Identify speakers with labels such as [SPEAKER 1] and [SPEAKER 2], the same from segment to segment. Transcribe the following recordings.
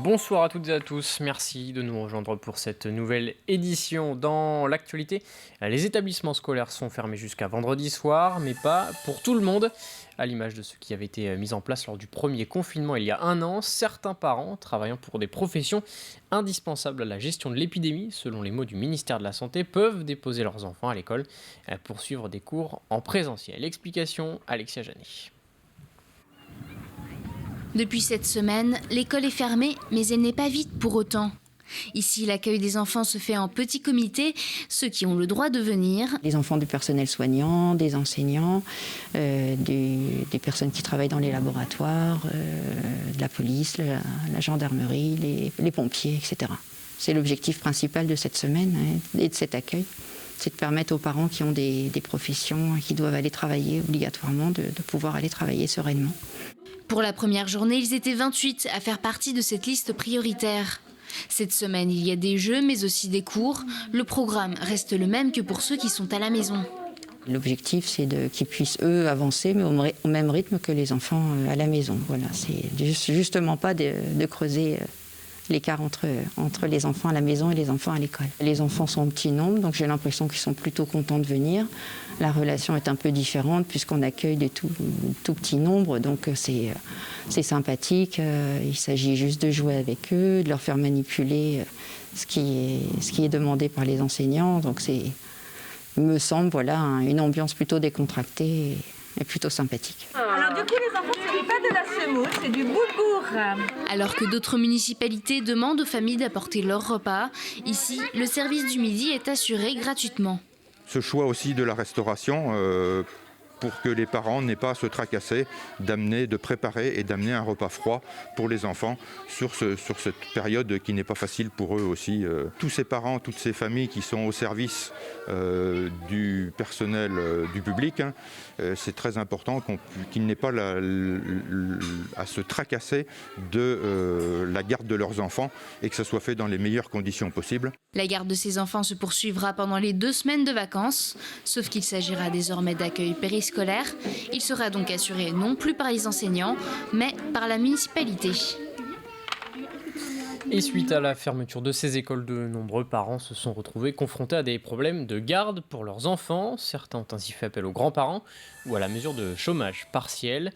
[SPEAKER 1] Bonsoir à toutes et à tous, merci de nous rejoindre pour cette nouvelle édition. Dans l'actualité, les établissements scolaires sont fermés jusqu'à vendredi soir, mais pas pour tout le monde. À l'image de ce qui avait été mis en place lors du premier confinement il y a un an, certains parents travaillant pour des professions indispensables à la gestion de l'épidémie, selon les mots du ministère de la Santé, peuvent déposer leurs enfants à l'école pour suivre des cours en présentiel. Explication, Alexia Jani.
[SPEAKER 2] Depuis cette semaine, l'école est fermée, mais elle n'est pas vide pour autant. Ici, l'accueil des enfants se fait en petit comité, ceux qui ont le droit de venir.
[SPEAKER 3] Les enfants du personnel soignant, des enseignants, des personnes qui travaillent dans les laboratoires, de la police, la gendarmerie, les pompiers, etc. C'est l'objectif principal de cette semaine et de cet accueil. C'est de permettre aux parents qui ont des professions, qui doivent aller travailler obligatoirement, de pouvoir aller travailler sereinement.
[SPEAKER 2] Pour la première journée, ils étaient 28 à faire partie de cette liste prioritaire. Cette semaine, il y a des jeux, mais aussi des cours. Le programme reste le même que pour ceux qui sont à la maison.
[SPEAKER 3] L'objectif, c'est qu'ils puissent, eux, avancer, mais au même rythme que les enfants à la maison. Voilà, c'est justement pas de creuser l'écart entre les enfants à la maison et les enfants à l'école. Les enfants sont en petit nombre, donc j'ai l'impression qu'ils sont plutôt contents de venir. La relation est un peu différente puisqu'on accueille des tout petits nombres, donc c'est sympathique. Il s'agit juste de jouer avec eux, de leur faire manipuler ce qui est demandé par les enseignants. Donc il me semble, une ambiance plutôt décontractée et plutôt sympathique.
[SPEAKER 4] Alors du coup, les enfants, ce n'est pas de la semoule, c'est du boulgour.
[SPEAKER 2] Alors que d'autres municipalités demandent aux familles d'apporter leur repas, ici, le service du midi est assuré gratuitement.
[SPEAKER 5] Ce choix aussi de la restauration pour que les parents n'aient pas à se tracasser, de préparer et d'amener un repas froid pour les enfants sur cette période qui n'est pas facile pour eux aussi. Tous ces parents, toutes ces familles qui sont au service du personnel du public, c'est très important qu'ils n'aient pas à se tracasser de la garde de leurs enfants et que ça soit fait dans les meilleures conditions possibles.
[SPEAKER 2] La garde de ces enfants se poursuivra pendant les 2 semaines de vacances, sauf qu'il s'agira désormais d'accueil périscolaire. Il sera donc assuré non plus par les enseignants, mais par la municipalité.
[SPEAKER 1] Et suite à la fermeture de ces écoles, de nombreux parents se sont retrouvés confrontés à des problèmes de garde pour leurs enfants. Certains ont ainsi fait appel aux grands-parents ou à la mesure de chômage partiel.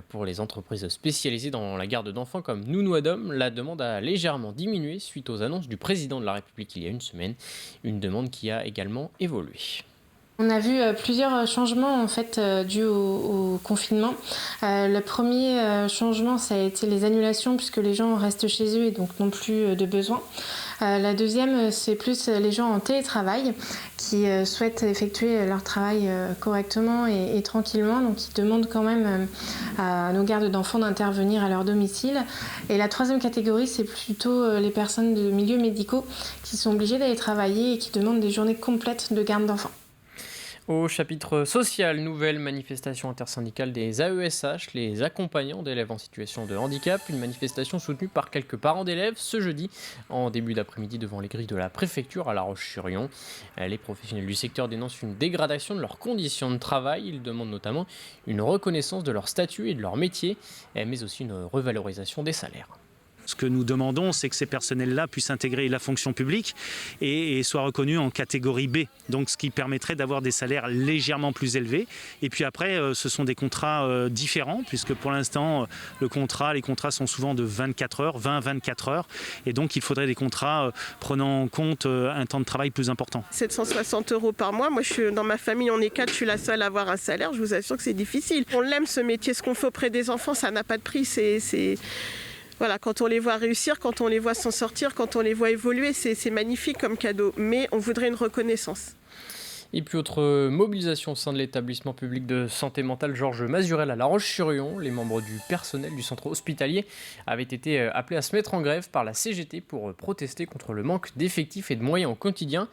[SPEAKER 1] Pour les entreprises spécialisées dans la garde d'enfants comme Nounou Adam, la demande a légèrement diminué suite aux annonces du président de la République il y a une semaine. Une demande qui a également évolué.
[SPEAKER 6] On a vu plusieurs changements en fait dus au confinement. Le premier changement, ça a été les annulations puisque les gens restent chez eux et donc n'ont plus de besoin. La deuxième, c'est plus les gens en télétravail qui souhaitent effectuer leur travail correctement et tranquillement, donc ils demandent quand même à nos gardes d'enfants d'intervenir à leur domicile. Et la troisième catégorie, c'est plutôt les personnes de milieux médicaux qui sont obligées d'aller travailler et qui demandent des journées complètes de garde d'enfants.
[SPEAKER 1] Au chapitre social, nouvelle manifestation intersyndicale des AESH, les accompagnants d'élèves en situation de handicap. Une manifestation soutenue par quelques parents d'élèves ce jeudi en début d'après-midi devant les grilles de la préfecture à La Roche-sur-Yon. Les professionnels du secteur dénoncent une dégradation de leurs conditions de travail. Ils demandent notamment une reconnaissance de leur statut et de leur métier, mais aussi une revalorisation des salaires.
[SPEAKER 7] Ce que nous demandons, c'est que ces personnels-là puissent intégrer la fonction publique et soient reconnus en catégorie B. Donc, ce qui permettrait d'avoir des salaires légèrement plus élevés. Et puis après, ce sont des contrats différents, puisque pour l'instant, les contrats sont souvent de 24 heures, 20-24 heures. Et donc, il faudrait des contrats prenant en compte un temps de travail plus important.
[SPEAKER 8] 760 € par mois. Moi, dans ma famille, on est 4, je suis la seule à avoir un salaire. Je vous assure que c'est difficile. On l'aime, ce métier. Ce qu'on fait auprès des enfants, ça n'a pas de prix. Voilà, quand on les voit réussir, quand on les voit s'en sortir, quand on les voit évoluer, c'est magnifique comme cadeau. Mais on voudrait une reconnaissance.
[SPEAKER 1] Et puis autre mobilisation au sein de l'établissement public de santé mentale Georges Mazurel à La Roche-sur-Yon. Les membres du personnel du centre hospitalier avaient été appelés à se mettre en grève par la CGT pour protester contre le manque d'effectifs et de moyens au quotidien,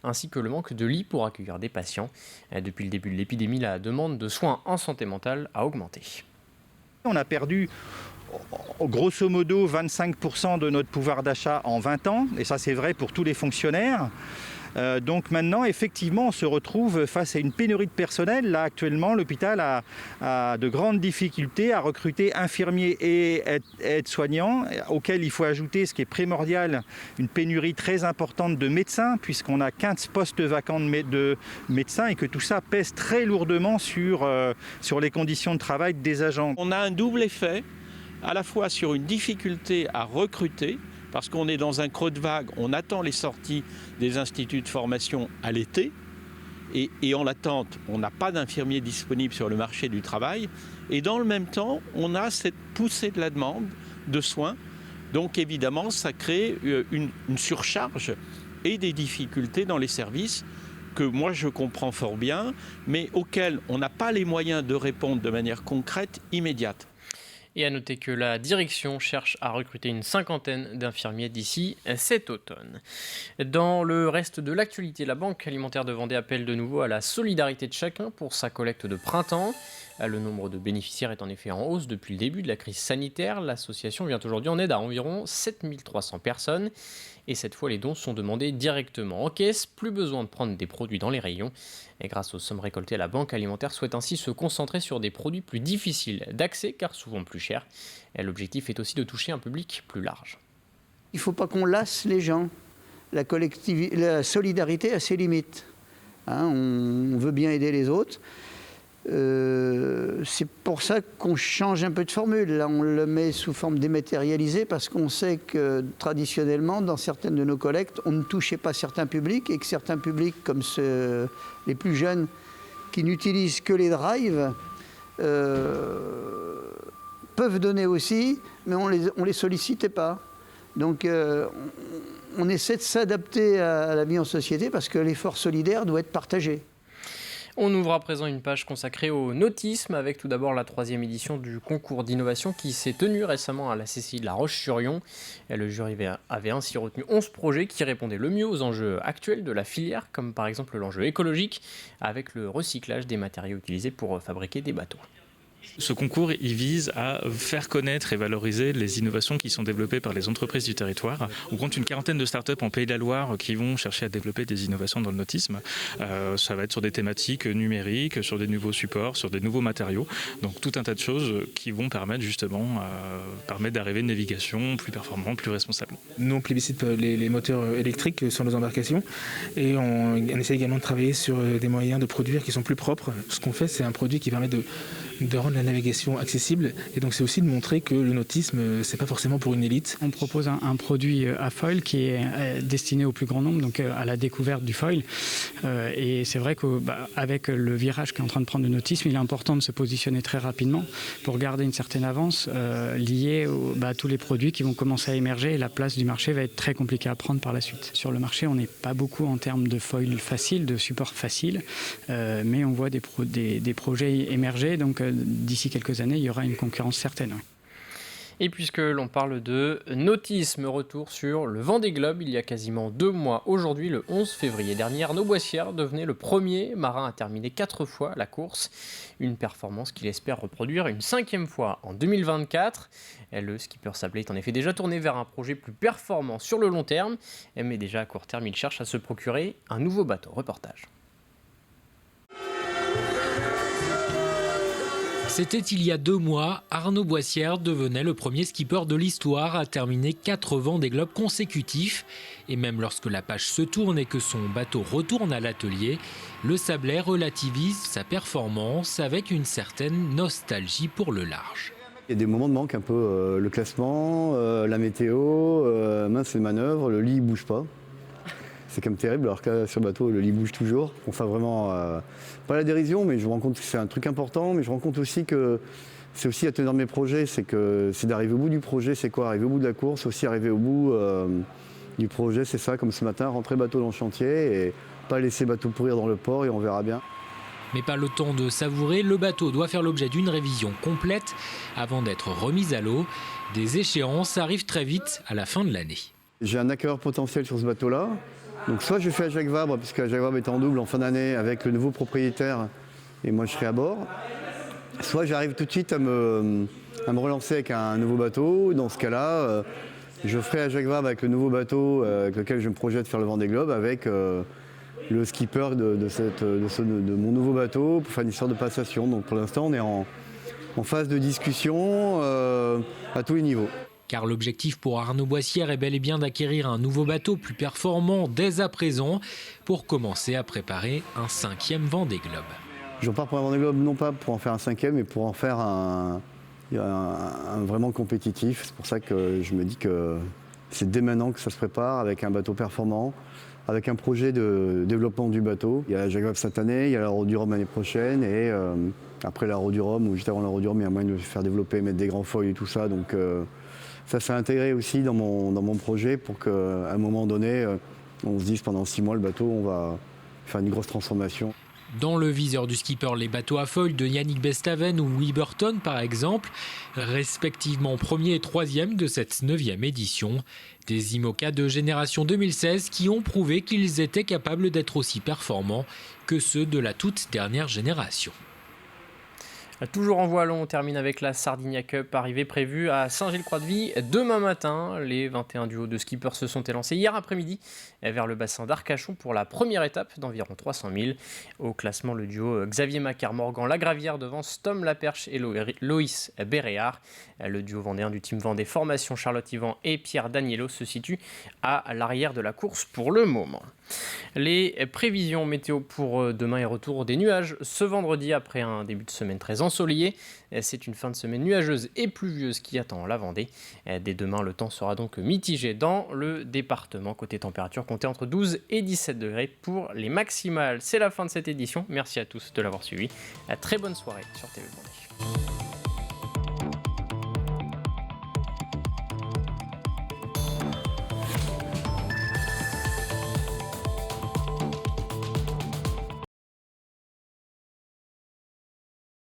[SPEAKER 1] ainsi que le manque de lits pour accueillir des patients. Depuis le début de l'épidémie, la demande de soins en santé mentale a augmenté.
[SPEAKER 9] On a perdu grosso modo 25% de notre pouvoir d'achat en 20 ans, et ça c'est vrai pour tous les fonctionnaires. Donc maintenant, effectivement, on se retrouve face à une pénurie de personnel. Là, actuellement, l'hôpital a de grandes difficultés à recruter infirmiers et aides-soignants, auxquels il faut ajouter, ce qui est primordial, une pénurie très importante de médecins, puisqu'on a 15 postes vacants de médecins et que tout ça pèse très lourdement sur les conditions de travail des agents.
[SPEAKER 10] On a un double effet, à la fois sur une difficulté à recruter, parce qu'on est dans un creux de vague, on attend les sorties des instituts de formation à l'été, et en l'attente, on n'a pas d'infirmiers disponibles sur le marché du travail, et dans le même temps, on a cette poussée de la demande de soins, donc évidemment, ça crée une surcharge et des difficultés dans les services que moi je comprends fort bien, mais auxquels on n'a pas les moyens de répondre de manière concrète, immédiate.
[SPEAKER 1] Et à noter que la direction cherche à recruter une 50aine d'infirmiers d'ici cet automne. Dans le reste de l'actualité, la Banque alimentaire de Vendée appelle de nouveau à la solidarité de chacun pour sa collecte de printemps. Le nombre de bénéficiaires est en effet en hausse depuis le début de la crise sanitaire. L'association vient aujourd'hui en aide à environ 7300 personnes. Et cette fois, les dons sont demandés directement en caisse. Plus besoin de prendre des produits dans les rayons. Et grâce aux sommes récoltées, la Banque alimentaire souhaite ainsi se concentrer sur des produits plus difficiles d'accès, car souvent plus chers. Et l'objectif est aussi de toucher un public plus large.
[SPEAKER 11] Il ne faut pas qu'on lasse les gens. La solidarité a ses limites. On veut bien aider les autres. C'est pour ça qu'on change un peu de formule. Là, on le met sous forme dématérialisée parce qu'on sait que traditionnellement, dans certaines de nos collectes, on ne touchait pas certains publics et que certains publics, comme les plus jeunes, qui n'utilisent que les drives, peuvent donner aussi, mais on les sollicitait pas. Donc, on essaie de s'adapter à la vie en société parce que l'effort solidaire doit être partagé.
[SPEAKER 1] On ouvre à présent une page consacrée au nautisme avec tout d'abord la 3e édition du concours d'innovation qui s'est tenue récemment à la CCI de La Roche-sur-Yon. Le jury avait ainsi retenu 11 projets qui répondaient le mieux aux enjeux actuels de la filière, comme par exemple l'enjeu écologique avec le recyclage des matériaux utilisés pour fabriquer des bateaux.
[SPEAKER 12] Ce concours, il vise à faire connaître et valoriser les innovations qui sont développées par les entreprises du territoire. On compte une quarantaine de startups en Pays de la Loire qui vont chercher à développer des innovations dans le nautisme. Ça va être sur des thématiques numériques, sur des nouveaux supports, sur des nouveaux matériaux. Donc tout un tas de choses qui vont permettre justement d'arriver à une navigation plus performante, plus responsable.
[SPEAKER 13] Nous, on plébiscite les moteurs électriques sur nos embarcations et on essaie également de travailler sur des moyens de produire qui sont plus propres. Ce qu'on fait, c'est un produit qui permet de rendre la navigation accessible et donc c'est aussi de montrer que le nautisme c'est pas forcément pour une élite.
[SPEAKER 14] On propose un produit à foil qui est destiné au plus grand nombre, donc à la découverte du foil et c'est vrai qu'avec le virage qui est en train de prendre le nautisme, il est important de se positionner très rapidement pour garder une certaine avance liée à tous les produits qui vont commencer à émerger et la place du marché va être très compliquée à prendre par la suite. Sur le marché, on n'est pas beaucoup en termes de foil facile, de support facile, mais on voit des projets émerger, donc d'ici quelques années, il y aura une concurrence certaine.
[SPEAKER 1] Et puisque l'on parle de nautisme, retour sur le Vendée Globe. Il y a quasiment 2 mois aujourd'hui, le 11 février dernier, Arnaud Boissière devenait le premier marin à terminer 4 fois la course. Une performance qu'il espère reproduire une 5e fois en 2024. Le skipper sablé est en effet déjà tourné vers un projet plus performant sur le long terme. Mais déjà à court terme, il cherche à se procurer un nouveau bateau. Reportage.
[SPEAKER 15] C'était il y a 2 mois, Arnaud Boissière devenait le premier skipper de l'histoire à terminer 4 Vendée Globe consécutifs. Et même lorsque la page se tourne et que son bateau retourne à l'atelier, le Sablais relativise sa performance avec une certaine nostalgie pour le large.
[SPEAKER 16] Il y a des moments de manque un peu, le classement, la météo, mince les manœuvres, le lit ne bouge pas. C'est quand même terrible, alors que là, sur le bateau, le lit bouge toujours. On fait vraiment, pas la dérision, mais je me rends compte que c'est un truc important, mais je me rends compte aussi que c'est aussi à tenir mes projets, c'est d'arriver au bout du projet, c'est quoi? Arriver au bout de la course, aussi arriver au bout du projet, c'est ça, comme ce matin, rentrer bateau dans le chantier et pas laisser bateau pourrir dans le port et on verra bien.
[SPEAKER 15] Mais pas le temps de savourer, le bateau doit faire l'objet d'une révision complète avant d'être remis à l'eau. Des échéances arrivent très vite à la fin de l'année.
[SPEAKER 16] J'ai un acquéreur potentiel sur ce bateau-là. Donc soit je fais à Jacques Vabre, puisque Jacques Vabre est en double en fin d'année avec le nouveau propriétaire et moi je serai à bord. Soit j'arrive tout de suite à me relancer avec un nouveau bateau. Dans ce cas-là, je ferai à Jacques Vabre avec le nouveau bateau avec lequel je me projette faire le Vendée Globe avec le skipper de mon nouveau bateau pour faire une histoire de passation. Donc pour l'instant, on est en phase de discussion à tous les niveaux.
[SPEAKER 15] Car l'objectif pour Arnaud Boissière est bel et bien d'acquérir un nouveau bateau plus performant dès à présent pour commencer à préparer un 5e Vendée Globe.
[SPEAKER 16] Je repars pour un Vendée Globe, non pas pour en faire un 5e, mais pour en faire un vraiment compétitif. C'est pour ça que je me dis que c'est dès maintenant que ça se prépare avec un bateau performant, avec un projet de développement du bateau. Il y a la Jaguar cette année, il y a l'Euro du Rhum l'année prochaine et après l'Euro du Rhum, ou juste avant l'Euro du Rhum, il y a moyen de le faire développer, mettre des grands foils et tout ça. Donc ça s'est intégré aussi dans mon projet pour qu'à un moment donné, on se dise pendant 6 mois, le bateau, on va faire une grosse transformation.
[SPEAKER 15] Dans le viseur du skipper, les bateaux à foil de Yannick Bestaven ou Wiberton par exemple, respectivement 1er et 3e de cette 9e édition. Des IMOCA de génération 2016 qui ont prouvé qu'ils étaient capables d'être aussi performants que ceux de la toute dernière génération.
[SPEAKER 1] Toujours en voile, on termine avec la Sardinia Cup, arrivée prévue à Saint-Gilles-Croix-de-Vie demain matin. Les 21 duos de skippers se sont élancés hier après-midi vers le bassin d'Arcachon pour la première étape d'environ 300 000. Au classement, le duo Xavier Macquart-Morgan Lagravière devance Tom Laperche et Loïs Béréard. Le duo vendéen du Team Vendée Formation Charlotte Yvan et Pierre Daniello se situe à l'arrière de la course pour le moment. Les prévisions météo pour demain et retour des nuages ce vendredi après un début de semaine très ensoleillé. C'est une fin de semaine nuageuse et pluvieuse qui attend la Vendée. Dès demain, le temps sera donc mitigé dans le département. Côté température, comptez entre 12 et 17 degrés pour les maximales. C'est la fin de cette édition. Merci à tous de l'avoir suivi. Très bonne soirée sur TV Vendée.